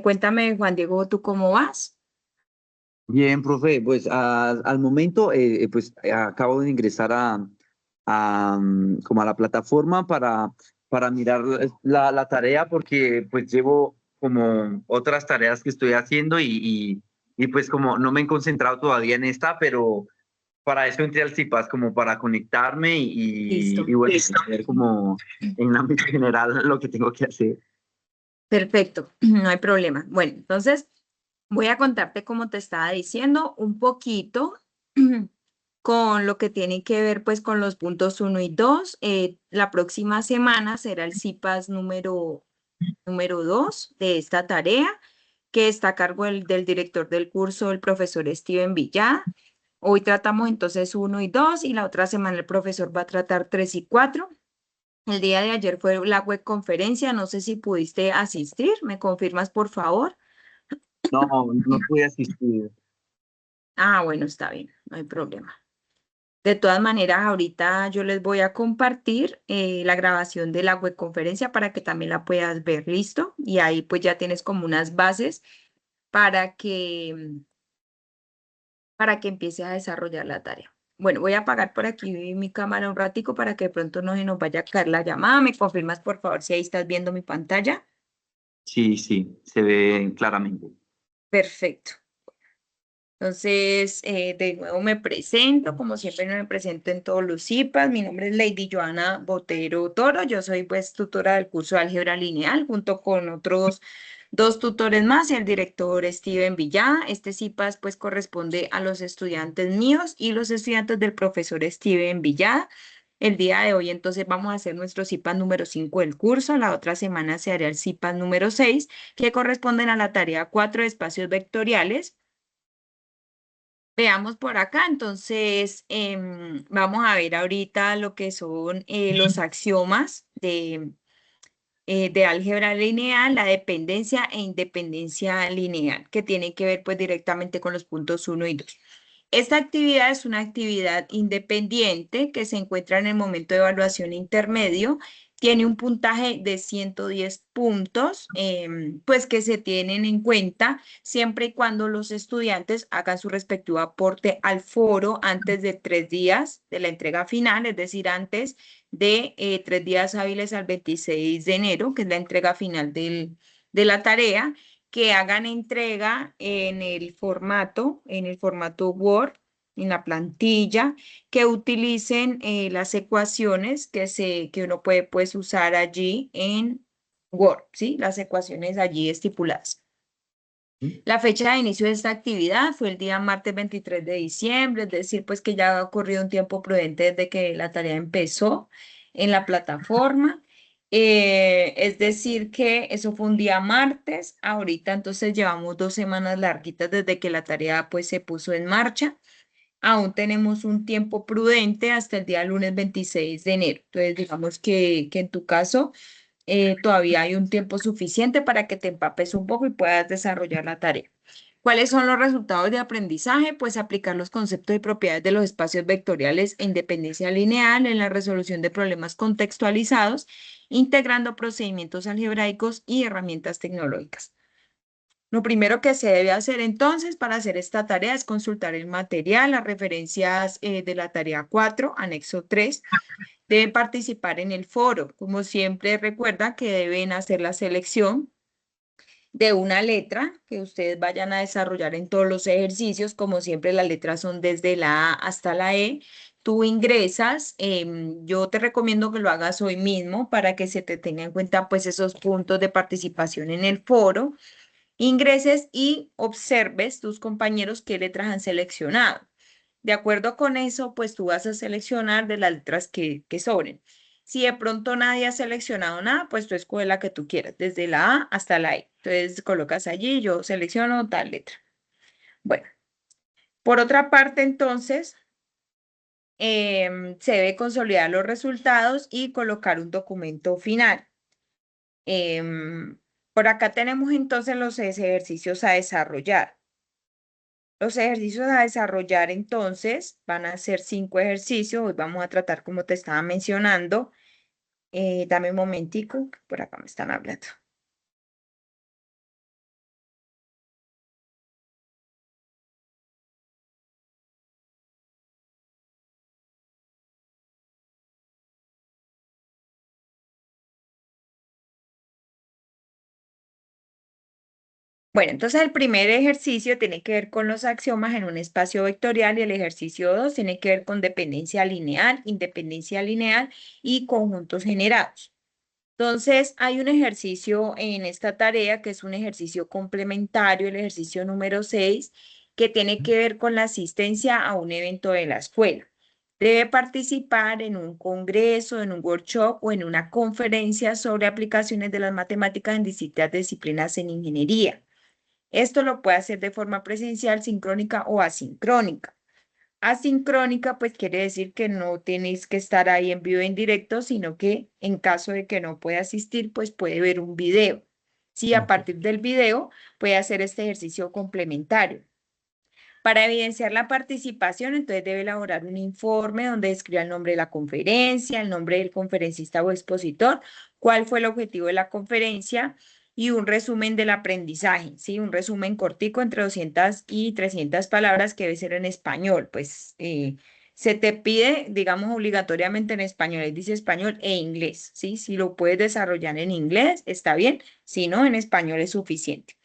Cuéntame, Juan Diego, ¿tú cómo vas? Bien, profe, pues al momento pues acabo de ingresar como a la plataforma para mirar la tarea porque pues llevo como otras tareas que estoy haciendo y pues como no me he concentrado todavía en esta, pero para eso entré al CIPAS como para conectarme y Listo. bueno, ver como en ámbito general lo que tengo que hacer. Perfecto, no hay problema. Bueno, entonces voy a contarte, como te estaba diciendo, un poquito con lo que tiene que ver pues con los puntos uno y 2. La próxima semana será el CIPAS número 2 de esta tarea, que está a cargo del director del curso, el profesor Steven Villada. Hoy tratamos entonces uno y 2 y la otra semana el profesor va a tratar 3 y 4. El día de ayer fue la web conferencia, no sé si pudiste asistir, ¿me confirmas por favor? No, no pude asistir. Ah, bueno, está bien, no hay problema. De todas maneras, ahorita yo les voy a compartir la grabación de la web conferencia para que también la puedas ver, ¿listo? Y ahí pues ya tienes como unas bases para que empieces a desarrollar la tarea. Bueno, voy a apagar por aquí mi cámara un ratico para que de pronto no se nos vaya a caer la llamada. ¿Me confirmas por favor si ahí estás viendo mi pantalla? Sí, sí, se ve claramente. Perfecto. Entonces, de nuevo me presento, como siempre me presento en todos los CIPAS. Mi nombre es Lady Joana Botero Toro. Yo soy pues tutora del curso de álgebra lineal junto con otros dos tutores más y el director Steven Villada. Este CIPAS pues corresponde a los estudiantes míos y los estudiantes del profesor Steven Villada. El día de hoy entonces vamos a hacer nuestro CIPAS número 5 del curso. La otra semana se hará el CIPAS número 6, que corresponden a la tarea 4 de espacios vectoriales. Veamos por acá, entonces vamos a ver ahorita lo que son los axiomas de álgebra lineal, la dependencia e independencia lineal, que tienen que ver pues directamente con los puntos uno y 2. Esta actividad es una actividad independiente que se encuentra en el momento de evaluación intermedio. Tiene un puntaje de 110 puntos, pues que se tienen en cuenta siempre y cuando los estudiantes hagan su respectivo aporte al foro antes de 3 días de la entrega final, es decir, antes de 3 días hábiles al 26 de enero, que es la entrega final de la tarea, que hagan entrega en el formato Word, en la plantilla, que utilicen las ecuaciones que uno puede pues, usar allí en Word, ¿sí? Las ecuaciones allí estipuladas. La fecha de inicio de esta actividad fue el día martes 23 de diciembre, es decir, pues que ya ha ocurrido un tiempo prudente desde que la tarea empezó en la plataforma. Es decir, que eso fue un día martes, ahorita entonces llevamos 2 semanas larguitas desde que la tarea pues se puso en marcha. Aún tenemos un tiempo prudente hasta el día lunes 26 de enero. Entonces, digamos que en tu caso todavía hay un tiempo suficiente para que te empapes un poco y puedas desarrollar la tarea. ¿Cuáles son los resultados de aprendizaje? Pues aplicar los conceptos y propiedades de los espacios vectoriales e independencia lineal en la resolución de problemas contextualizados, integrando procedimientos algebraicos y herramientas tecnológicas. Lo primero que se debe hacer entonces para hacer esta tarea es consultar el material, las referencias de la tarea 4, anexo 3. Deben participar en el foro. Como siempre, recuerda que deben hacer la selección de una letra que ustedes vayan a desarrollar en todos los ejercicios. Como siempre, las letras son desde la A hasta la E. Tú ingresas, yo te recomiendo que lo hagas hoy mismo para que se te tenga en cuenta pues esos puntos de participación en el foro. Ingreses y observes tus compañeros qué letras han seleccionado. De acuerdo con eso, pues tú vas a seleccionar de las letras que sobren. Si de pronto nadie ha seleccionado nada, pues tú escoges la que tú quieras, desde la A hasta la E. Entonces colocas allí, yo selecciono tal letra. Bueno, por otra parte, entonces, se debe consolidar los resultados y colocar un documento final. Por acá tenemos entonces los ejercicios a desarrollar. Los ejercicios a desarrollar entonces van a ser 5 ejercicios. Hoy vamos a tratar como te estaba mencionando. Dame un momentico, que por acá me están hablando. Bueno, entonces el primer ejercicio tiene que ver con los axiomas en un espacio vectorial y el ejercicio 2 tiene que ver con dependencia lineal, independencia lineal y conjuntos generados. Entonces, hay un ejercicio en esta tarea que es un ejercicio complementario, el ejercicio número 6, que tiene que ver con la asistencia a un evento de la escuela. Debe participar en un congreso, en un workshop o en una conferencia sobre aplicaciones de las matemáticas en distintas disciplinas en ingeniería. Esto lo puede hacer de forma presencial, sincrónica o asincrónica. Asincrónica, pues quiere decir que no tenéis que estar ahí en vivo e en directo, sino que en caso de que no pueda asistir, pues puede ver un video. Sí, a Ok. partir del video puede hacer este ejercicio complementario. Para evidenciar la participación, entonces debe elaborar un informe donde describa el nombre de la conferencia, el nombre del conferencista o expositor, cuál fue el objetivo de la conferencia y un resumen del aprendizaje, ¿sí? Un resumen cortico entre 200 y 300 palabras que debe ser en español. Pues se te pide, digamos, obligatoriamente en español, él dice español e inglés, ¿sí? Si lo puedes desarrollar en inglés, está bien, si no, en español es suficiente.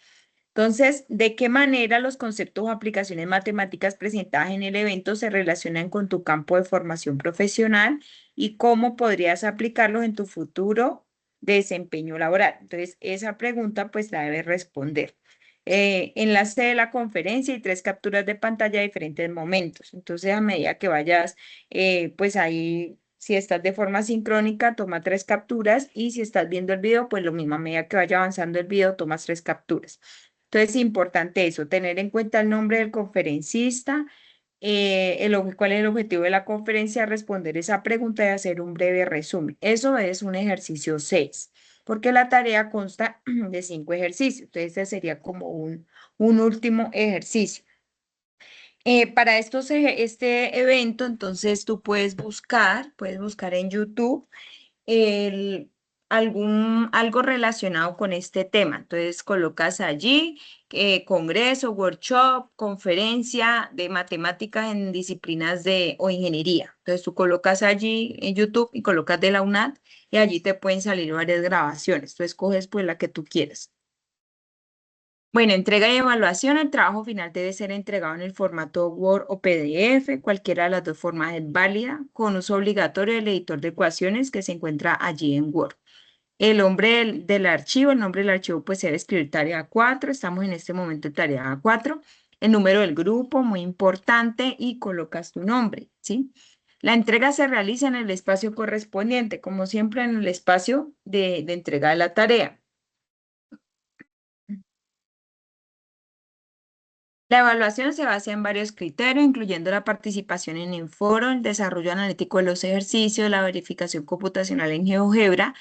Entonces, ¿de qué manera los conceptos o aplicaciones matemáticas presentadas en el evento se relacionan con tu campo de formación profesional y cómo podrías aplicarlos en tu futuro desempeño laboral? Entonces, esa pregunta pues la debes responder. Enlace de la conferencia y 3 capturas de pantalla a diferentes momentos. Entonces, a medida que vayas, pues ahí, si estás de forma sincrónica, toma 3 capturas y si estás viendo el video, pues lo mismo, a medida que vaya avanzando el video, tomas 3 capturas. Entonces, es importante eso, tener en cuenta el nombre del conferencista, cuál es el objetivo de la conferencia, responder esa pregunta y hacer un breve resumen. Eso es un ejercicio 6, porque la tarea consta de 5 ejercicios. Entonces, este sería como un último ejercicio. Para este evento, entonces tú puedes buscar en YouTube el, algo relacionado con este tema. Entonces colocas allí congreso, workshop, conferencia de matemáticas en disciplinas o ingeniería. Entonces tú colocas allí en YouTube y colocas de la UNAD y allí te pueden salir varias grabaciones. Tú escoges pues la que tú quieras. Bueno, entrega y evaluación. El trabajo final debe ser entregado en el formato Word o PDF. Cualquiera de las dos formas es válida, con uso obligatorio del editor de ecuaciones que se encuentra allí en Word. El nombre del archivo, el nombre del archivo pues se debe escribir tarea 4. Estamos en este momento en tarea 4. El número del grupo, muy importante, y colocas tu nombre, ¿sí? La entrega se realiza en el espacio correspondiente, como siempre en el espacio de entrega de la tarea. La evaluación se basa en varios criterios, incluyendo la participación en el foro, el desarrollo analítico de los ejercicios, la verificación computacional en GeoGebra,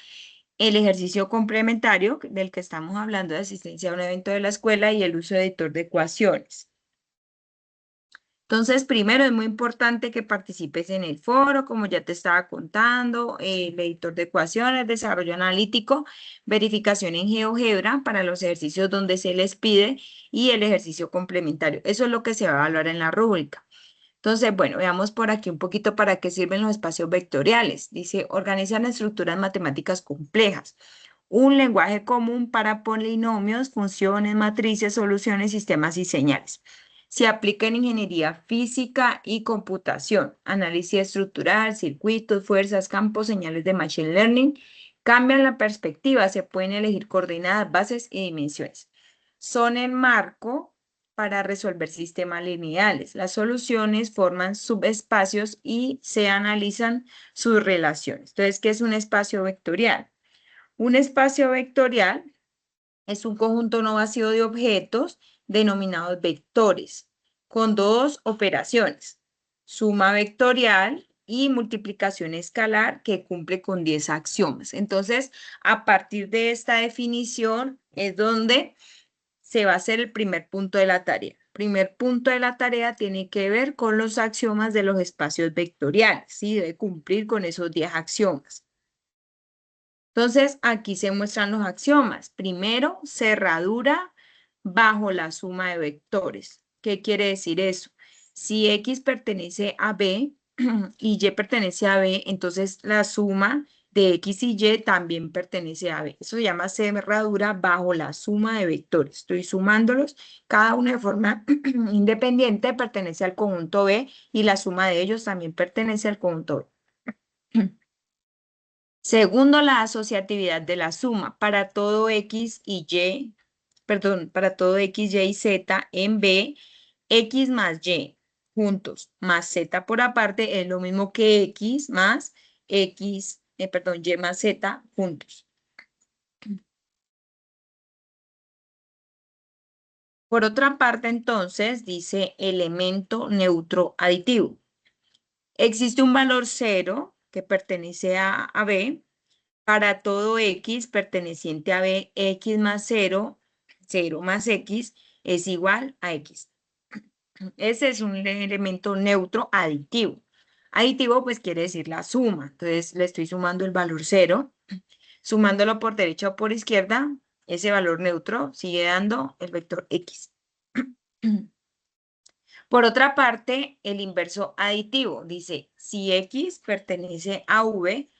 el ejercicio complementario del que estamos hablando de asistencia a un evento de la escuela y el uso de editor de ecuaciones. Entonces, primero es muy importante que participes en el foro, como ya te estaba contando, el editor de ecuaciones, desarrollo analítico, verificación en GeoGebra para los ejercicios donde se les pide y el ejercicio complementario. Eso es lo que se va a evaluar en la rúbrica. Entonces, bueno, veamos por aquí un poquito para qué sirven los espacios vectoriales. Dice, organizan estructuras matemáticas complejas. Un lenguaje común para polinomios, funciones, matrices, soluciones, sistemas y señales. Se aplica en ingeniería física y computación, análisis estructural, circuitos, fuerzas, campos, señales de machine learning. Cambian la perspectiva, se pueden elegir coordenadas, bases y dimensiones. Son el marco para resolver sistemas lineales. Las soluciones forman subespacios y se analizan sus relaciones. Entonces, ¿qué es un espacio vectorial? Un espacio vectorial es un conjunto no vacío de objetos denominados vectores, con dos operaciones, suma vectorial y multiplicación escalar que cumple con 10 axiomas. Entonces, a partir de esta definición es donde se va a hacer el primer punto de la tarea. Primer punto de la tarea tiene que ver con los axiomas de los espacios vectoriales, ¿sí? Debe cumplir con esos 10 axiomas. Entonces, aquí se muestran los axiomas. Primero, cerradura bajo la suma de vectores. ¿Qué quiere decir eso? Si X pertenece a B y Y pertenece a B, entonces la suma de X y Y también pertenece a B. Eso se llama cerradura bajo la suma de vectores. Estoy sumándolos, cada uno de forma independiente pertenece al conjunto B y la suma de ellos también pertenece al conjunto B. Segundo, la asociatividad de la suma. Para todo X y Y, perdón, para todo X, Y y Z en B, X más Y juntos más Z por aparte es lo mismo que X más Y más Z juntos. Por otra parte, entonces, dice elemento neutro aditivo. Existe un valor 0 que pertenece a B. Para todo X perteneciente a B, X más 0, 0 más X es igual a X. Ese es un elemento neutro aditivo. Aditivo pues quiere decir la suma. Entonces le estoy sumando el valor 0. Sumándolo por derecha o por izquierda, ese valor neutro sigue dando el vector X. Por otra parte, el inverso aditivo dice, si X pertenece a V,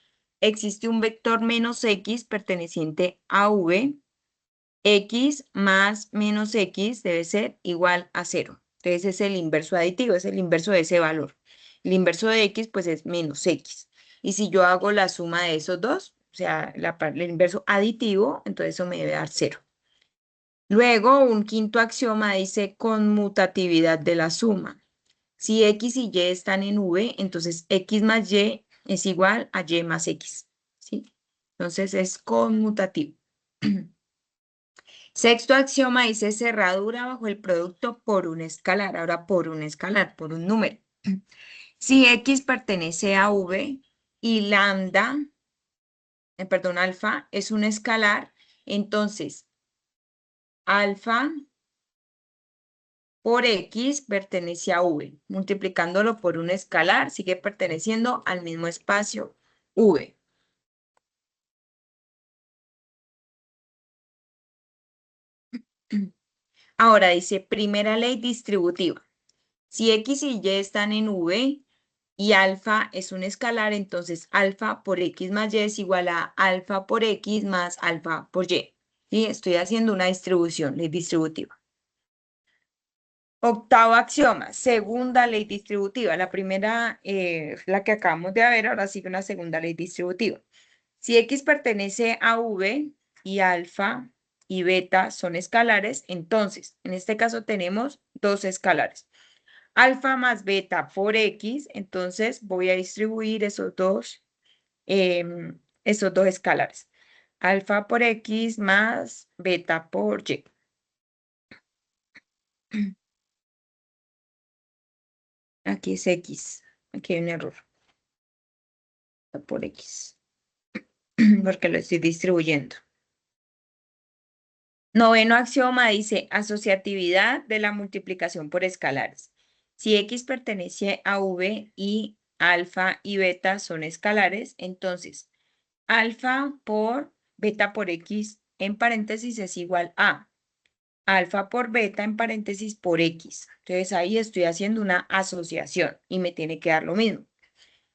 existe un vector menos X perteneciente a V, X más menos X debe ser igual a 0. Entonces es el inverso aditivo, es el inverso de ese valor. El inverso de X pues es menos X. Y si yo hago la suma de esos dos, o sea, el inverso aditivo, entonces eso me debe dar 0. Luego, un quinto axioma dice conmutatividad de la suma. Si X y Y están en V, entonces X más Y es igual a Y más X, ¿sí? Entonces es conmutativo. Sexto axioma dice cerradura bajo el producto por un escalar. Ahora por un escalar, por un número. Si X pertenece a V y lambda, perdón, alfa es un escalar, entonces alfa por X pertenece a V. Multiplicándolo por un escalar, sigue perteneciendo al mismo espacio V. Ahora dice, primera ley distributiva. Si X y Y están en V y alfa es un escalar, entonces alfa por X más Y es igual a alfa por X más alfa por Y. ¿Sí? Estoy haciendo una distribución, ley distributiva. Octavo axioma, segunda ley distributiva. La primera, la que acabamos de ver, ahora sigue una segunda ley distributiva. Si X pertenece a V y alfa y beta son escalares, entonces, en este caso tenemos dos escalares. Alfa más beta por X, entonces voy a distribuir esos dos escalares. Alfa por X más beta por Y. Aquí es X. Aquí hay un error. Por X. Porque lo estoy distribuyendo. Noveno axioma dice asociatividad de la multiplicación por escalares. Si X pertenece a V y alfa y beta son escalares, entonces alfa por beta por X en paréntesis es igual a alfa por beta en paréntesis por X. Entonces ahí estoy haciendo una asociación y me tiene que dar lo mismo.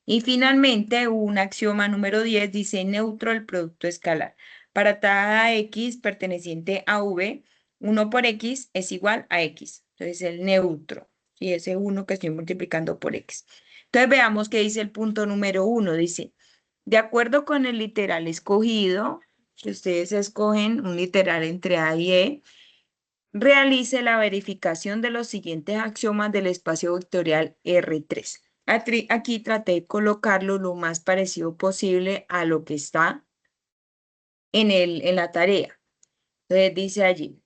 Y finalmente, un axioma número 10 dice neutro el producto escalar. Para cada X perteneciente a V, 1 por X es igual a X. Entonces, el neutro. Y ese 1 que estoy multiplicando por X. Entonces, veamos qué dice el punto número 1. Dice, de acuerdo con el literal escogido, que ustedes escogen un literal entre A y E, realice la verificación de los siguientes axiomas del espacio vectorial R3. Aquí traté de colocarlo lo más parecido posible a lo que está en la tarea. Entonces dice allí,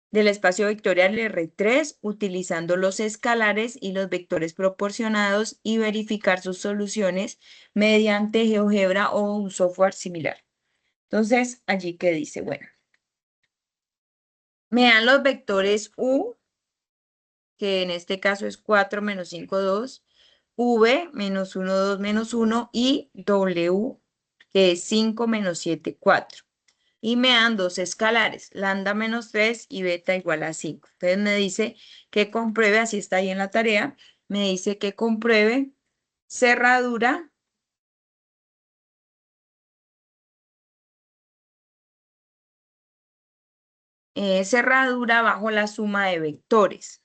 del espacio vectorial R3, utilizando los escalares y los vectores proporcionados y verificar sus soluciones mediante GeoGebra o un software similar. Entonces, allí que dice, bueno, me dan los vectores U, que en este caso es 4 menos 5, 2, V menos 1, 2, menos 1 y W, que es 5 menos 7, 4. Y me dan dos escalares, lambda menos 3 y beta igual a 5. Entonces me dice que compruebe, así está ahí en la tarea, me dice que compruebe cerradura cerradura bajo la suma de vectores.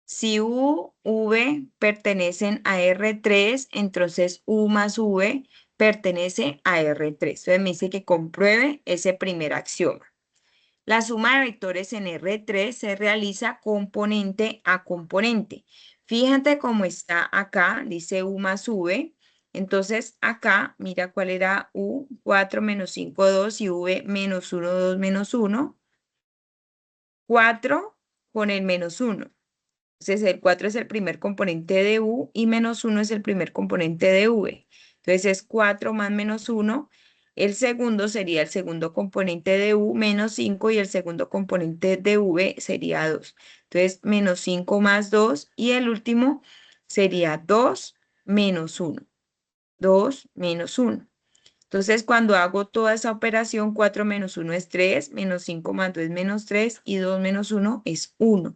Si U, V pertenecen a R3, entonces U más V pertenece a R3. Entonces me dice que compruebe ese primer axioma. La suma de vectores en R3 se realiza componente a componente. Fíjate cómo está acá, dice U más V. Entonces acá, mira cuál era U, 4 menos 5, 2 y V menos 1, 2 menos 1. 4 con el menos 1. Entonces el 4 es el primer componente de U y menos 1 es el primer componente de V. Entonces es 4 más menos 1. El segundo sería el segundo componente de U menos 5 y el segundo componente de V sería 2. Entonces menos 5 más 2 y el último sería 2 menos 1. 2 menos 1. Entonces cuando hago toda esa operación, 4 menos 1 es 3, menos 5 más 2 es menos 3 y 2 menos 1 es 1.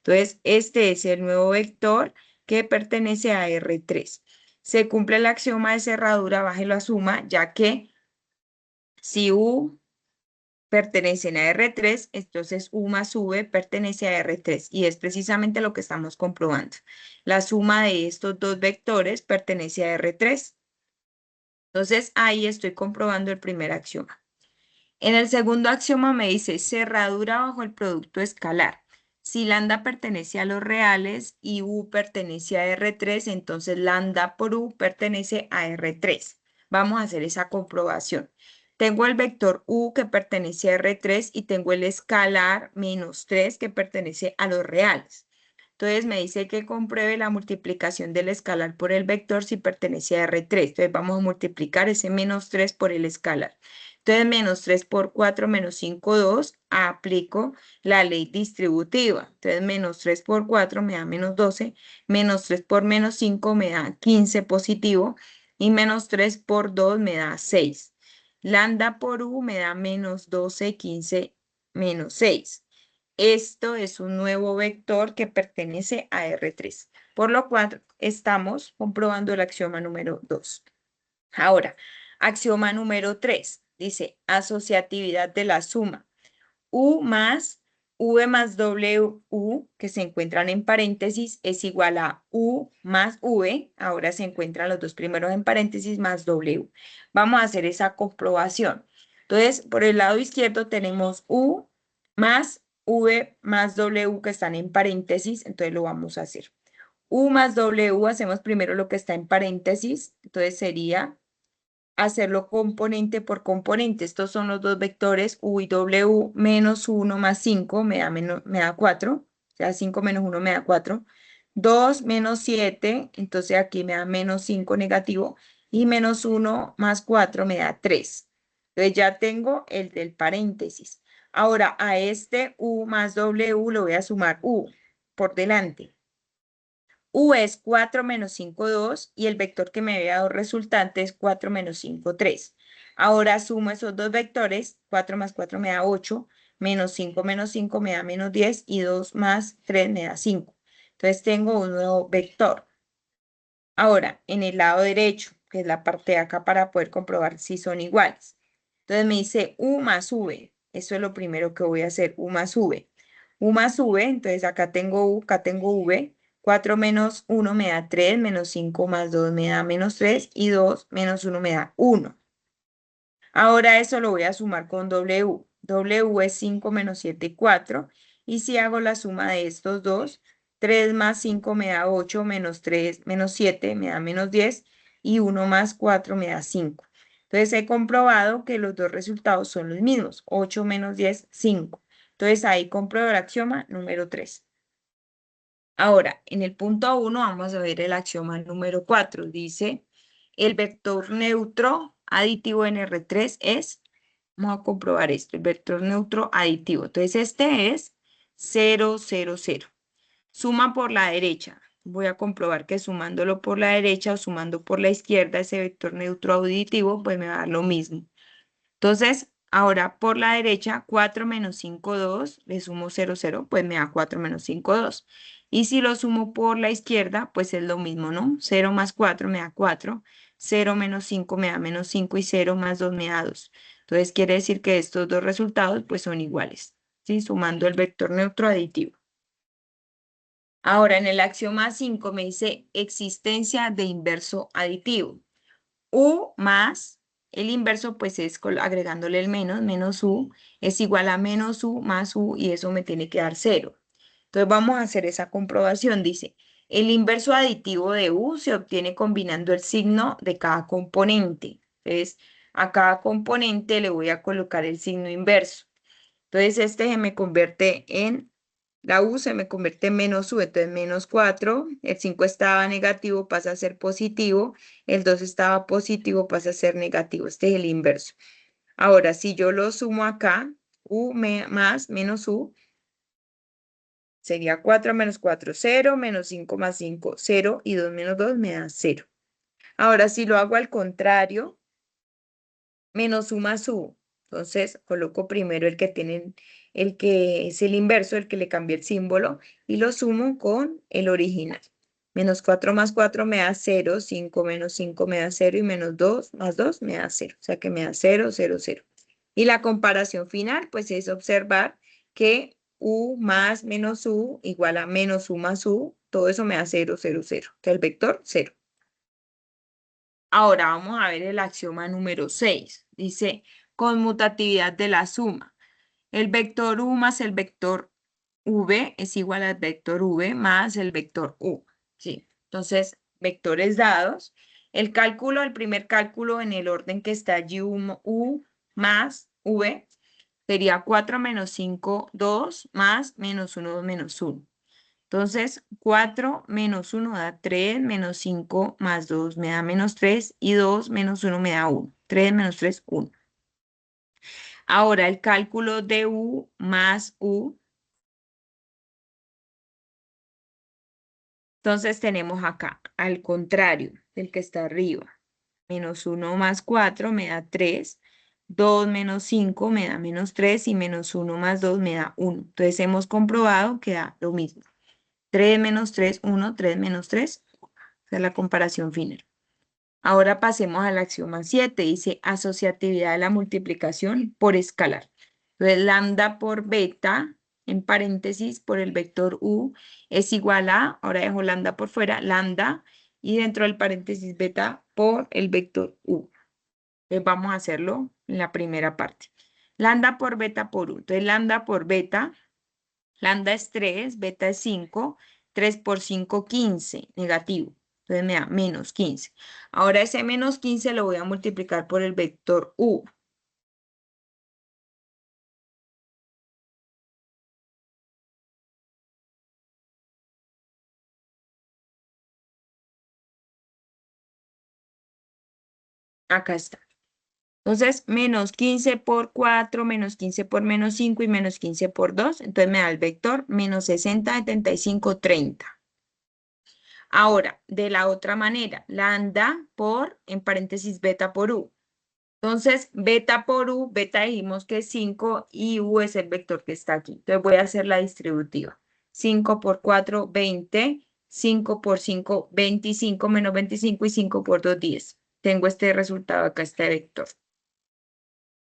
Entonces, este es el nuevo vector que pertenece a R3. Se cumple el axioma de cerradura, baje la suma, ya que si U pertenecen a R3, entonces U más V pertenece a R3 y es precisamente lo que estamos comprobando. La suma de estos dos vectores pertenece a R3. Entonces, ahí estoy comprobando el primer axioma. En el segundo axioma me dice cerradura bajo el producto escalar. Si lambda pertenece a los reales y U pertenece a R3, entonces lambda por U pertenece a R3. Vamos a hacer esa comprobación. Tengo el vector U que pertenece a R3 y tengo el escalar menos 3 que pertenece a los reales. Entonces me dice que compruebe la multiplicación del escalar por el vector si pertenece a R3. Entonces vamos a multiplicar ese menos 3 por el escalar. Entonces, menos 3 por 4 menos 5, 2. Aplico la ley distributiva. Entonces, menos 3 por 4 me da menos 12. Menos 3 por menos 5 me da 15 positivo. Y menos 3 por 2 me da 6. Lambda por U me da menos 12, 15, menos 6. Esto es un nuevo vector que pertenece a R3. Por lo cual, estamos comprobando el axioma número 2. Ahora, axioma número 3 dice asociatividad de la suma U más V más W, que se encuentran en paréntesis, es igual a U más V, ahora se encuentran los dos primeros en paréntesis, más W. Vamos a hacer esa comprobación. Entonces, por el lado izquierdo tenemos U más V más W que están en paréntesis, entonces lo vamos a hacer. U más W, hacemos primero lo que está en paréntesis, entonces sería hacerlo componente por componente. Estos son los dos vectores U y W, menos 1 más 5 me da 4, o sea, 5 menos 1 me da 4. 2 menos 7, entonces aquí me da menos 5 negativo, y menos 1 más 4 me da 3. Entonces ya tengo el del paréntesis. Ahora a este U más W le voy a sumar U por delante. U es 4 menos 5, 2 y el vector que me había dado resultante es 4 menos 5, 3. Ahora sumo esos dos vectores, 4 más 4 me da 8, menos 5 menos 5 me da menos 10 y 2 más 3 me da 5. Entonces tengo un nuevo vector. Ahora, en el lado derecho, que es la parte de acá para poder comprobar si son iguales. Entonces me dice U más V. Eso es lo primero que voy a hacer, U más V. U más V, entonces acá tengo U, acá tengo V. 4 menos 1 me da 3, menos 5 más 2 me da menos 3 y 2 menos 1 me da 1. Ahora eso lo voy a sumar con W. W es 5 menos 7, 4. Y si hago la suma de estos dos, 3 más 5 me da 8, menos 3, menos 7 me da menos 10 y 1 más 4 me da 5. Entonces he comprobado que los dos resultados son los mismos, 8 menos 10, 5. Entonces ahí compruebo el axioma número 3. Ahora, en el punto 1 vamos a ver el axioma número 4. Dice, el vector neutro aditivo en R3 es, vamos a comprobar esto, el vector neutro aditivo. Entonces, este es 0, 0, 0. Suma por la derecha. Voy a comprobar que sumándolo por la derecha o sumando por la izquierda ese vector neutro aditivo, pues me va a dar lo mismo. Entonces, ahora por la derecha, 4 menos 5, 2, le sumo 0, 0, pues me da 4 menos 5, 2. Y si lo sumo por la izquierda, pues es lo mismo, ¿no? 0 más 4 me da 4, 0 menos 5 me da menos 5 y 0 más 2 me da 2. Entonces quiere decir que estos dos resultados pues son iguales. ¿sí? Sumando el vector neutro aditivo. Ahora, en el axioma 5 me dice existencia de inverso aditivo. U más, el inverso pues es agregándole el menos, menos U, es igual a menos U más U y eso me tiene que dar 0. Entonces vamos a hacer esa comprobación. Dice, el inverso aditivo de U se obtiene combinando el signo de cada componente. Entonces, a cada componente le voy a colocar el signo inverso. Entonces, este se me convierte en, la U se me convierte en menos U, entonces menos 4, el 5 estaba negativo, pasa a ser positivo, el 2 estaba positivo, pasa a ser negativo. Este es el inverso. Ahora, si yo lo sumo acá, más menos U, sería 4 menos 4, 0, menos 5 más 5, 0, y 2 menos 2 me da 0. Ahora, si lo hago al contrario, menos U más U. Entonces, coloco primero el que tiene, el que es el inverso, el que le cambié el símbolo, y lo sumo con el original. Menos 4 más 4 me da 0, 5 menos 5 me da 0, y menos 2 más 2 me da 0. O sea que me da 0, 0, 0. Y la comparación final, pues es observar que U más menos U igual a menos U más U. Todo eso me da 0, 0, 0. Entonces el vector 0. Ahora vamos a ver el axioma número 6. Dice, conmutatividad de la suma. El vector U más el vector V es igual al vector V más el vector U. ¿Sí? Entonces, vectores dados. El cálculo, el primer cálculo en el orden que está allí, U más V, sería 4 menos 5, 2 más menos 1, 2 menos 1. Entonces, 4 menos 1 da 3, menos 5 más 2 me da menos 3 y 2 menos 1 me da 1. 3 menos 3, 1. Ahora, el cálculo de U más U. Entonces, tenemos acá, al contrario del que está arriba. Menos 1 más 4 me da 3. 2 menos 5 me da menos 3 y menos 1 más 2 me da 1. Entonces, hemos comprobado que da lo mismo. 3 menos 3, 1, 3 menos 3. Esa es la comparación final. Ahora pasemos al axioma 7. Dice asociatividad de la multiplicación por escalar. Entonces, lambda por beta, en paréntesis, por el vector U, es igual a, ahora dejo lambda por fuera, lambda, y dentro del paréntesis beta por el vector U. Entonces, vamos a hacerlo en la primera parte. Lambda por beta por U. Entonces, lambda por beta, lambda es 3, beta es 5, 3 por 5, 15, negativo. Entonces me da menos 15. Ahora ese menos 15 lo voy a multiplicar por el vector U. Acá está. Entonces, menos 15 por 4, menos 15 por menos 5 y menos 15 por 2. Entonces me da el vector menos 60, 75, 30. Ahora, de la otra manera, lambda por, en paréntesis, beta por U. Entonces, beta por U, beta dijimos que es 5 y U es el vector que está aquí. Entonces voy a hacer la distributiva. 5 por 4, 20. 5 por 5, 25 menos 25 y 5 por 2, 10. Tengo este resultado acá, este vector.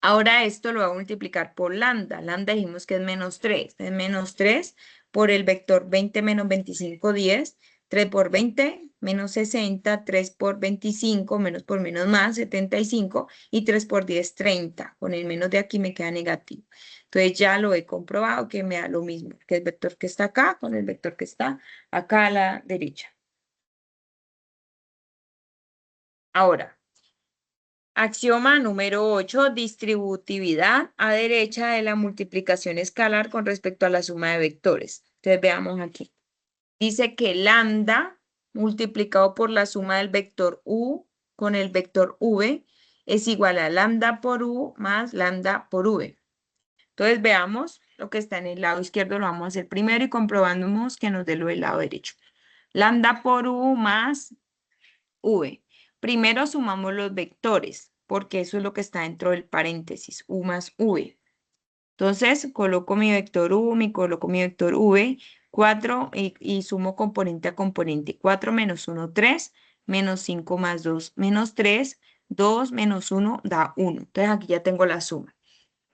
Ahora esto lo voy a multiplicar por lambda. Lambda dijimos que es menos 3. Es menos 3 por el vector 20 menos 25, 10. 3 por 20, menos 60. 3 por 25, menos por menos más, 75. Y 3 por 10, 30. Con el menos de aquí me queda negativo. Entonces ya lo he comprobado que me da lo mismo, que el vector que está acá con el vector que está acá a la derecha. Ahora, axioma número 8, distributividad a derecha de la multiplicación escalar con respecto a la suma de vectores. Entonces veamos aquí. Dice que lambda multiplicado por la suma del vector U con el vector V es igual a lambda por U más lambda por V. Entonces veamos lo que está en el lado izquierdo, lo vamos a hacer primero y comprobamos que nos dé lo del lado derecho. Lambda por U más V. Primero sumamos los vectores, porque eso es lo que está dentro del paréntesis, U más V. Entonces, coloco mi vector U, coloco mi vector V, 4 y sumo componente a componente. 4 menos 1, 3, menos 5 más 2, menos 3, 2 menos 1 da 1. Entonces, aquí ya tengo la suma.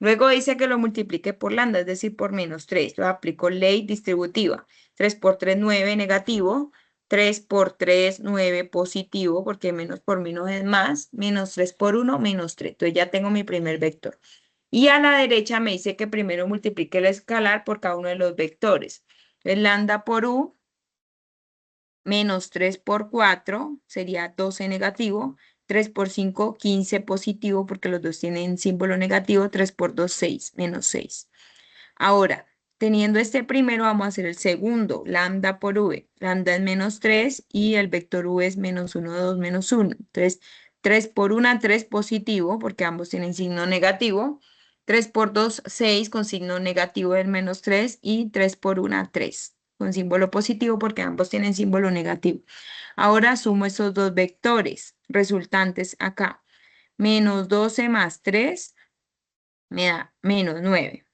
Luego dice que lo multiplique por lambda, es decir, por menos 3. Lo aplico ley distributiva. 3 por 3, 9, negativo. 3 por 3, 9, positivo, porque menos por menos es más. Menos 3 por 1, menos 3. Entonces ya tengo mi primer vector. Y a la derecha me dice que primero multiplique el escalar por cada uno de los vectores. Entonces lambda por u, menos 3 por 4, sería 12 negativo. 3 por 5, 15 positivo, porque los dos tienen símbolo negativo. 3 por 2, 6, menos 6. Ahora, teniendo este primero, vamos a hacer el segundo, lambda por v. Lambda es menos 3 y el vector v es menos 1, 2, menos 1. Entonces, 3 por 1, 3 positivo, porque ambos tienen signo negativo. 3 por 2, 6 con signo negativo del menos 3 y 3 por 1, 3 con símbolo positivo porque ambos tienen símbolo negativo. Ahora sumo esos dos vectores resultantes acá. Menos 12 más 3 me da menos 9.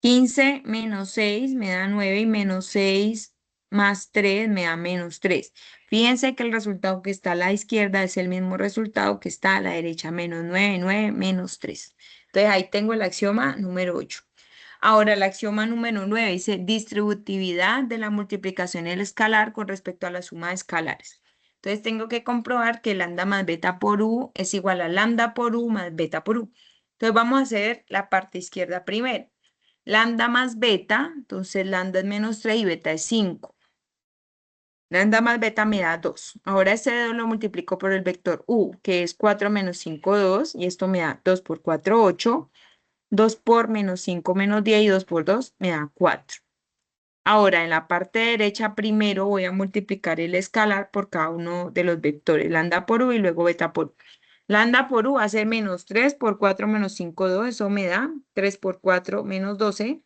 15 menos 6 me da 9 y menos 6 más 3 me da menos 3. Fíjense que el resultado que está a la izquierda es el mismo resultado que está a la derecha, menos 9, 9, menos 3. Entonces ahí tengo el axioma número 8. Ahora el axioma número 9 dice distributividad de la multiplicación del escalar con respecto a la suma de escalares. Entonces tengo que comprobar que lambda más beta por u es igual a lambda por u más beta por u. Entonces vamos a hacer la parte izquierda primero. Lambda más beta, entonces lambda es menos 3 y beta es 5. Lambda más beta me da 2. Ahora ese 2 lo multiplico por el vector u, que es 4 menos 5, 2. Y esto me da 2 por 4, 8. 2 por menos 5 menos 10 y 2 por 2 me da 4. Ahora en la parte derecha primero voy a multiplicar el escalar por cada uno de los vectores. Lambda por u y luego beta por u. Lambda por u va a ser menos 3 por 4 menos 5, 2. Eso me da 3 por 4 menos 12.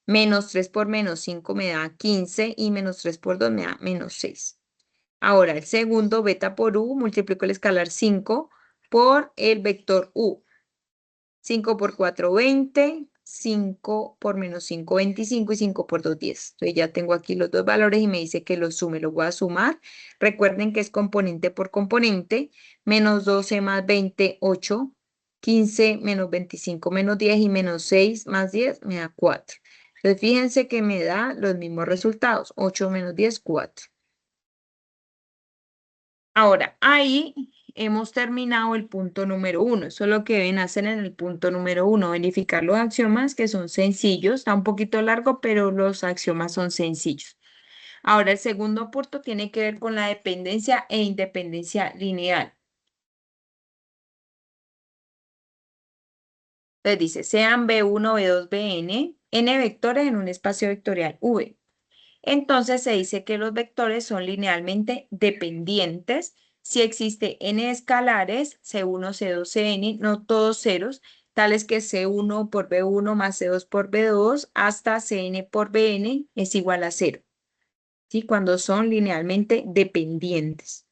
Menos 3 por menos 5 me da 15 y menos 3 por 2 me da menos 6. Ahora el segundo, beta por u, multiplico el escalar 5 por el vector u. 5 por 4, 20. 5 por menos 5, 25 y 5 por 2, 10. Entonces ya tengo aquí los dos valores y me dice que los sume, los voy a sumar. Recuerden que es componente por componente. Menos 12 más 20, 8. 15 menos 25 menos 10 y menos 6 más 10 me da 4. Entonces fíjense que me da los mismos resultados. 8 menos 10, 4. Ahora, ahí hemos terminado el punto número 1. Eso es lo que deben hacer en el punto número 1, verificar los axiomas que son sencillos. Está un poquito largo, pero los axiomas son sencillos. Ahora, el segundo punto tiene que ver con la dependencia e independencia lineal. Entonces dice, sean B1, B2, Bn, n vectores en un espacio vectorial V. Entonces se dice que los vectores son linealmente dependientes si existe n escalares, C1, C2, Cn, no todos ceros, tales que C1 por B1 más C2 por B2 hasta Cn por Bn es igual a 0, ¿sí? Cuando son linealmente dependientes.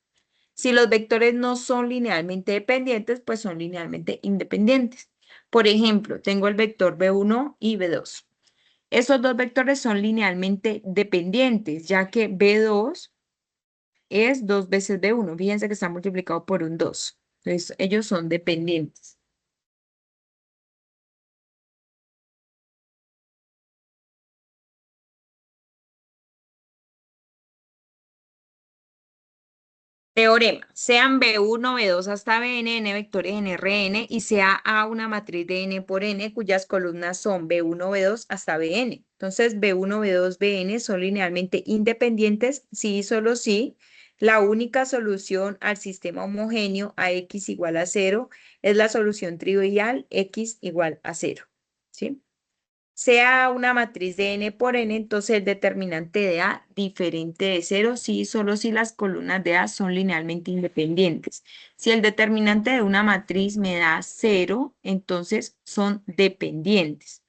Si los vectores no son linealmente dependientes, pues son linealmente independientes. Por ejemplo, tengo el vector B1 y B2. Esos dos vectores son linealmente dependientes, ya que B2 es 2 veces B1. Fíjense que está multiplicado por un 2. Entonces, ellos son dependientes. Teorema. Sean B1, B2 hasta Bn, n vectores en Rn, y sea A una matriz de n por n, cuyas columnas son B1, B2 hasta Bn. Entonces, B1, B2, Bn son linealmente independientes, sí y solo sí. La única solución al sistema homogéneo a x igual a 0 es la solución trivial x igual a 0. ¿Sí? Sea una matriz de n por n, entonces el determinante de A diferente de 0, sí, solo si las columnas de A son linealmente independientes. Si el determinante de una matriz me da 0, entonces son dependientes,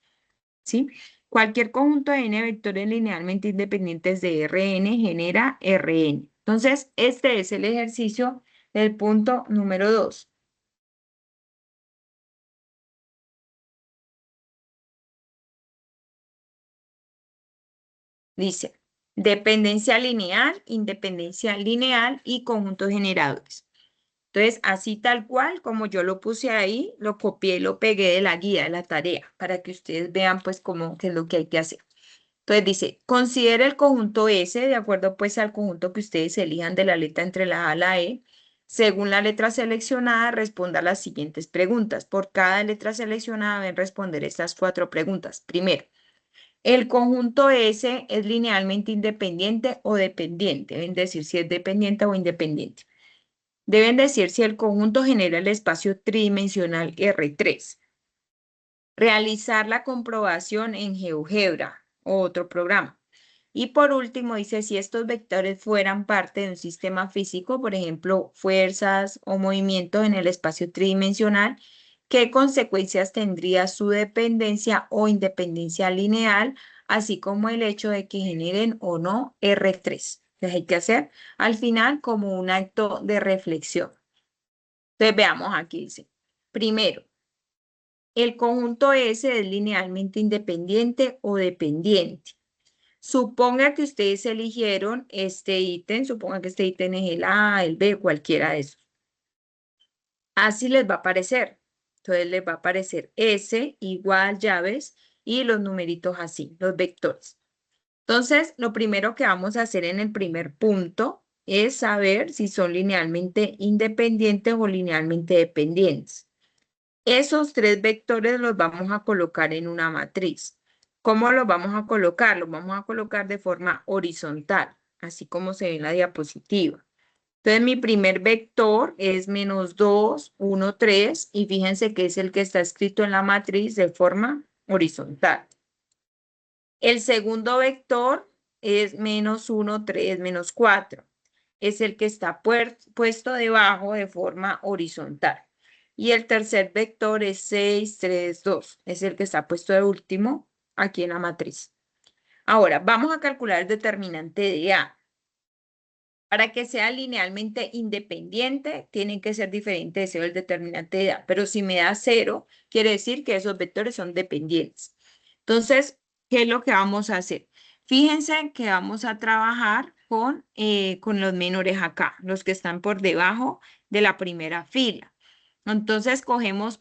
¿sí? Cualquier conjunto de n vectores linealmente independientes de Rn genera Rn. Entonces, este es el ejercicio del punto número 2. Dice, dependencia lineal, independencia lineal y conjuntos generadores. Entonces, así tal cual, como yo lo puse ahí, lo copié y lo pegué de la guía de la tarea, para que ustedes vean pues cómo, qué es lo que hay que hacer. Entonces dice, considere el conjunto S, de acuerdo pues al conjunto que ustedes elijan de la letra entre la A y la E. Según la letra seleccionada, responda las siguientes preguntas. Por cada letra seleccionada deben responder estas 4 preguntas. Primero, ¿el conjunto S es linealmente independiente o dependiente? Deben decir si es dependiente o independiente. Deben decir si el conjunto genera el espacio tridimensional R3. Realizar la comprobación en GeoGebra o otro programa. Y por último, dice si estos vectores fueran parte de un sistema físico, por ejemplo, fuerzas o movimientos en el espacio tridimensional, ¿qué consecuencias tendría su dependencia o independencia lineal, así como el hecho de que generen o no R3? Entonces hay que hacer al final como un acto de reflexión. Entonces veamos aquí, dice, primero, ¿el conjunto S es linealmente independiente o dependiente? Suponga que ustedes eligieron este ítem, suponga que este ítem es el A, el B, cualquiera de esos. Así les va a aparecer. Entonces les va a aparecer S igual llaves y los numeritos así, los vectores. Entonces, lo primero que vamos a hacer en el primer punto es saber si son linealmente independientes o linealmente dependientes. Esos 3 vectores los vamos a colocar en una matriz. ¿Cómo los vamos a colocar? Los vamos a colocar de forma horizontal, así como se ve en la diapositiva. Entonces, mi primer vector es -2, 1, 3, y fíjense que es el que está escrito en la matriz de forma horizontal. El segundo vector es -1, 3, -4. Es el que está puesto debajo de forma horizontal. Y el tercer vector es 6, 3, 2. Es el que está puesto de último aquí en la matriz. Ahora, vamos a calcular el determinante de A. Para que sea linealmente independiente, tiene que ser diferente de 0 el determinante de A. Pero si me da 0, quiere decir que esos vectores son dependientes. Entonces, ¿qué es lo que vamos a hacer? Fíjense que vamos a trabajar con los menores acá, los que están por debajo de la primera fila. Entonces, cogemos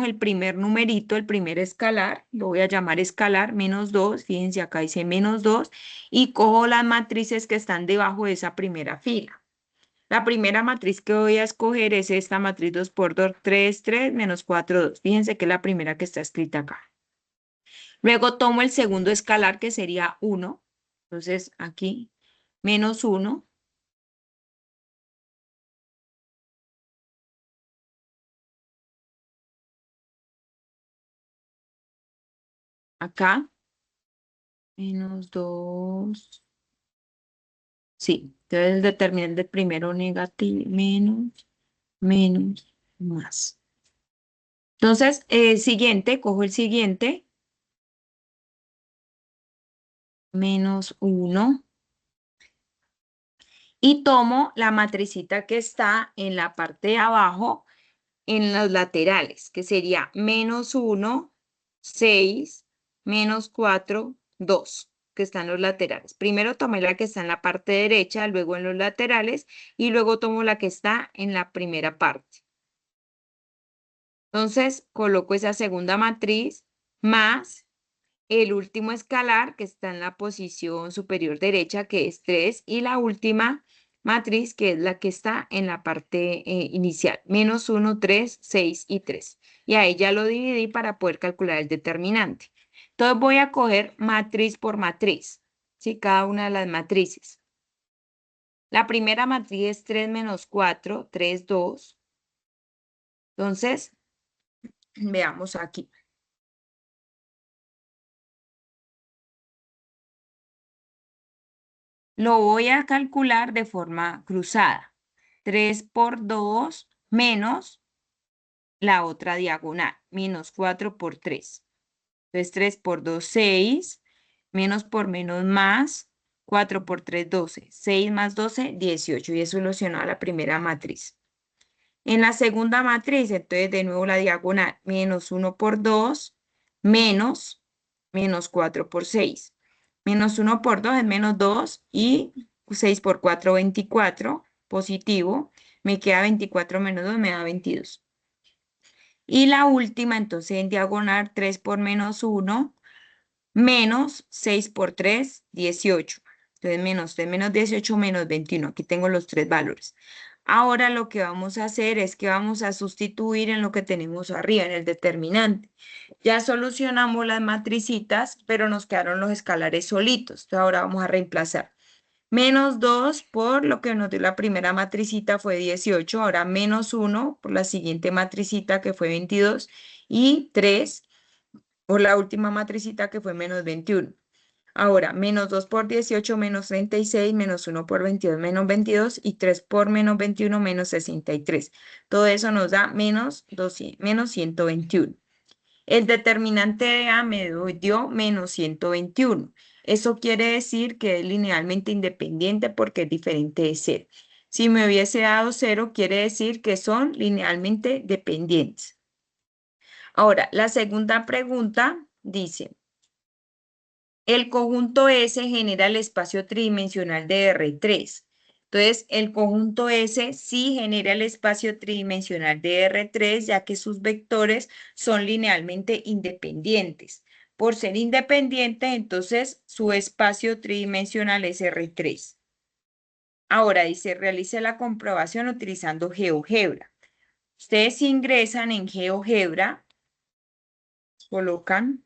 el primer numerito, el primer escalar, lo voy a llamar escalar, -2, fíjense acá dice -2, y cojo las matrices que están debajo de esa primera fila. La primera matriz que voy a escoger es esta matriz 2 por 2, 3, 3, -4, 2. Fíjense que es la primera que está escrita acá. Luego tomo el segundo escalar que sería 1. Entonces aquí, -1. Acá, -2. Sí, entonces el determinante del primero negativo, menos, más. Entonces, siguiente, cojo el siguiente, -1. Y tomo la matricita que está en la parte de abajo, en los laterales, que sería -1, 6, -4, 2, que están los laterales. Primero tomé la que está en la parte derecha, luego en los laterales, y luego tomo la que está en la primera parte. Entonces, coloco esa segunda matriz más el último escalar que está en la posición superior derecha, que es 3, y la última matriz, que es la que está en la parte inicial, -1, 3, 6 y 3. Y ahí ya lo dividí para poder calcular el determinante. Entonces voy a coger matriz por matriz, ¿sí? Cada una de las matrices. La primera matriz es 3 menos 4, 3, 2. Entonces, veamos aquí. Lo voy a calcular de forma cruzada. 3 por 2 menos la otra diagonal, -4 por 3. Entonces 3 por 2, 6, menos por menos más, 4 por 3, 12. 6 más 12, 18. Y he solucionado la primera matriz. En la segunda matriz, entonces de nuevo la diagonal, -1 por 2, menos, -4 por 6. -1 por 2 es -2 y 6 por 4, 24, positivo. Me queda 24 menos 2, me da 22. Y la última, entonces en diagonal, 3 por menos 1, menos 6 por 3, 18. Entonces menos 3 menos 18 menos 21. Aquí tengo los tres valores. Ahora lo que vamos a hacer es que vamos a sustituir en lo que tenemos arriba, en el determinante. Ya solucionamos las matricitas, pero nos quedaron los escalares solitos. Entonces ahora vamos a reemplazar. Menos 2 por lo que nos dio la primera matricita fue 18. Ahora menos 1 por la siguiente matricita que fue 22. Y 3 por la última matricita que fue menos 21. Ahora, menos 2 por 18 menos 36, menos 1 por 22 menos 22 y 3 por menos 21 menos 63. Todo eso nos da menos 200, menos 121. El determinante de A me dio menos 121. Eso quiere decir que es linealmente independiente porque es diferente de 0. Si me hubiese dado 0, quiere decir que son linealmente dependientes. Ahora, la segunda pregunta dice, el conjunto S genera el espacio tridimensional de R3. Entonces, el conjunto S sí genera el espacio tridimensional de R3, ya que sus vectores son linealmente independientes. Por ser independiente, entonces su espacio tridimensional es R3. Ahora dice, realice la comprobación utilizando GeoGebra. Ustedes ingresan en GeoGebra, colocan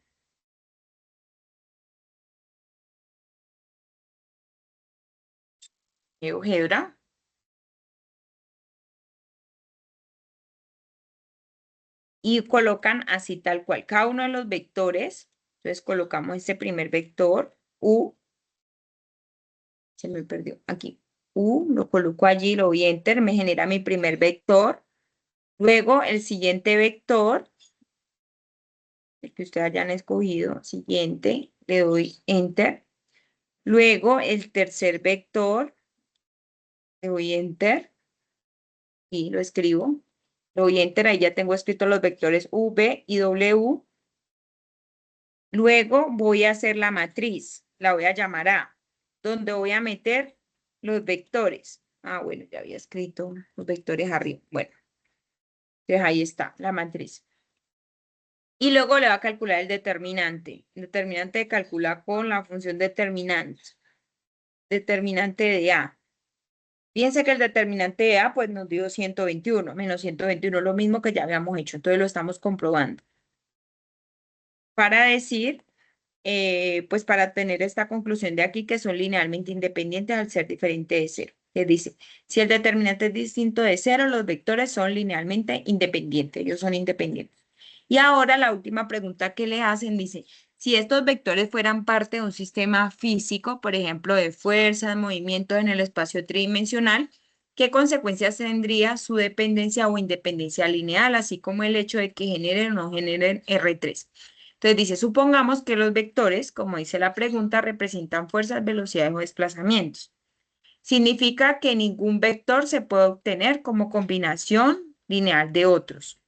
GeoGebra. Y colocan así tal cual cada uno de los vectores. Entonces colocamos este primer vector, U, se me perdió aquí, U, lo coloco allí, lo doy enter, me genera mi primer vector. Luego el siguiente vector, el que ustedes hayan escogido, siguiente, le doy enter. Luego el tercer vector, le doy enter y lo escribo. Le doy enter, ahí ya tengo escrito los vectores V y W. Luego voy a hacer la matriz, la voy a llamar A, donde voy a meter los vectores. Ah, bueno, ya había escrito los vectores arriba. Bueno, entonces ahí está la matriz. Y luego le va a calcular el determinante. El determinante se calcula con la función determinante. Determinante de A. Fíjense que el determinante de A pues nos dio 121, menos 121, lo mismo que ya habíamos hecho. Entonces lo estamos comprobando. Para decir pues para tener esta conclusión de aquí que son linealmente independientes al ser diferente de 0. Que dice, si el determinante es distinto de 0, los vectores son linealmente independientes, ellos son independientes. Y ahora la última pregunta que le hacen dice, si estos vectores fueran parte de un sistema físico, por ejemplo, de fuerzas, movimientos en el espacio tridimensional, ¿qué consecuencias tendría su dependencia o independencia lineal, así como el hecho de que generen o no generen R3? Entonces dice, supongamos que los vectores, como dice la pregunta, representan fuerzas, velocidades o desplazamientos. Significa que ningún vector se puede obtener como combinación lineal de otros.